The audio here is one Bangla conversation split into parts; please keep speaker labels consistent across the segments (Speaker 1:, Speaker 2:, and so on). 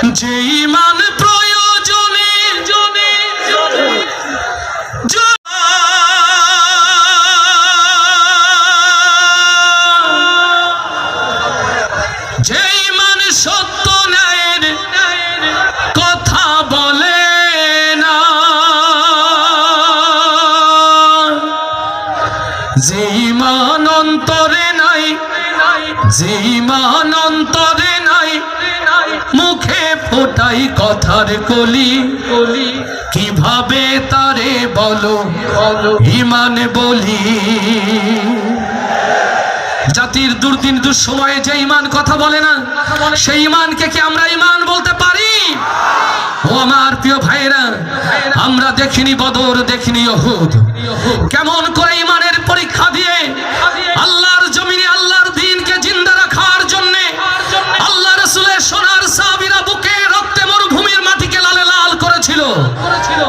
Speaker 1: যে ঈমান প্রয়োজনে যে ঈমান সত্য ন্যায়ের কথা বলে না, যে ঈমান অন্তরে নাই, যে ঈমান অন্তরে নাই, মুখে ফোটাই কথার কলি, কিভাবে তারে বলো ঈমান বলি। জাতির দুর্দিন দুঃসময়ে যে ঈমান কথা বলে না, সেই ঈমানকে কি আমরা ঈমান বলতে পারি? ও আমার প্রিয় ভাইরা, আমরা দেখিনি বদর, দেখিনি উহুদ, কেমন করে ঈমানের পরীক্ষা দিয়ে আল্লাহর জমিনে আল্লাহর দ্বীনকে জিন্দা রাখার জন্য আল্লাহ রাসূলের সোনার সাহাবীরা বুকে রক্তে মরুভূমির মাটিকে লালে লাল করেছিল।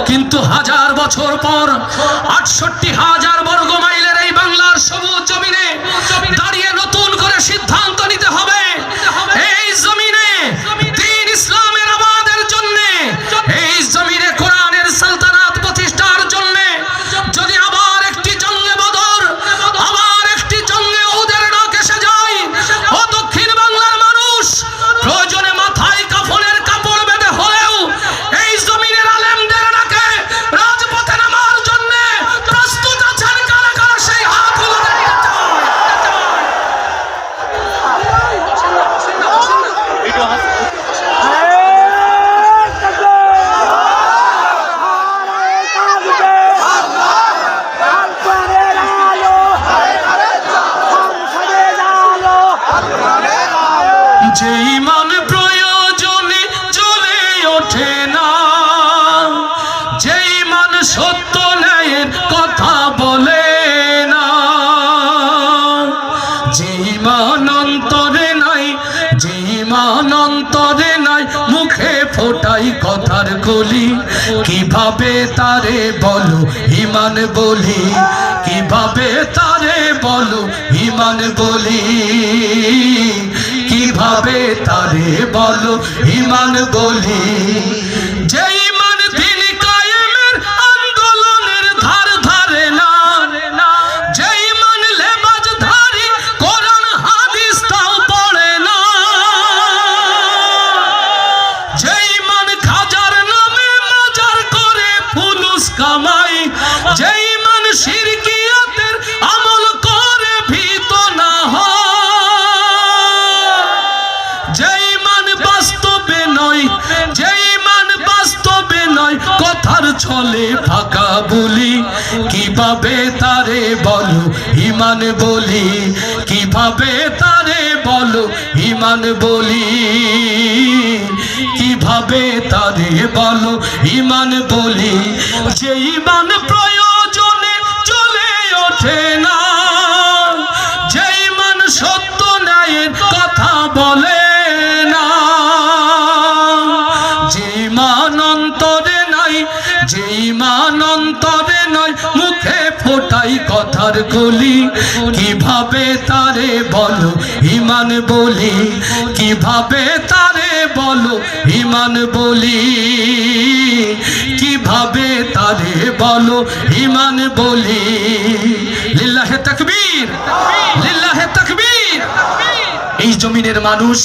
Speaker 1: কিন্তু হাজার বছর পর ৬৮,০০০ বর্গ মাইলের এই বাংলার সবুজ জমিনে দাঁড়িয়ে নতুন করে সিদ্ধান্ত নিতে হবে, এই জমিনে দ্বীন ইসলামের আবাদের জন্য, এই জমিনে কোরআনের সালতানাত প্রতিষ্ঠার জন্য যদি আবার একটি জঙ্গে বদর, আবার একটি জঙ্গে উহুদের ডাক এসে যায়, ও দক্ষিণ বাংলার মানুষ, প্রয়োজনে মাথায় কাফনের কাপড় বেঁধে হলেও এই জমিনের আলেমদের ডাকে রাজপথে নামার জন্য প্রস্তুত আছেন কারা কারা? সেই হাতগুলো দেখতে চাই। যে ঈমান প্রয়োজনে জ্বলে ওঠে না, যে ঈমান সত্য ন্যায়ের কথা বলে না, যে ঈমান অন্তরে নাই, যে ঈমান অন্তরে নাই, মুখে ফোটাই কথার কলি, কিভাবে তারে বলো ঈমান বলি, কিভাবে তারে বলো ঈমান বলি, কিভাবে তারে বলো ঈমান বলি। যে ঈমান দিন কায়েমের আন্দোলনের ধার ধারে না, যে ঈমান লেবাজধারী কোরআন হাদিস তাও পড়ে না, যে ঈমান খাজার নামে মাজার করে ফুলুস কামাই, যে ঈমান শিরকিয়াতের আমল করে ভীত না হয়, যে ঈমান বাস্তবে নয়, যে ঈমান বাস্তবে নয়, কথার ছলে ফাঁকা বলি, কিভাবে তারে বলো ঈমান বলি, কিভাবে তারে বলো ঈমান বলি, কিভাবে তারে বলো ঈমান বলি। যে ঈমান প্রয়োজনে জ্বলে ওঠে না, যে ঈমান সত্য ন্যায়ের কথা বলে না, যে ঈমান অন্তরে নাই, যে ঈমান অন্তরে নয়, মুখে ফোটাই কথার কলি, কিভাবে তারে বলো ঈমান বলি, কিভাবে তারে বলো ঈমান বলি, কিভাবে তারে বলো ঈমান বলি। লিল্লাহে তাকবীর, লিল্লাহে তাকবীর। এই জমিনের মানুষ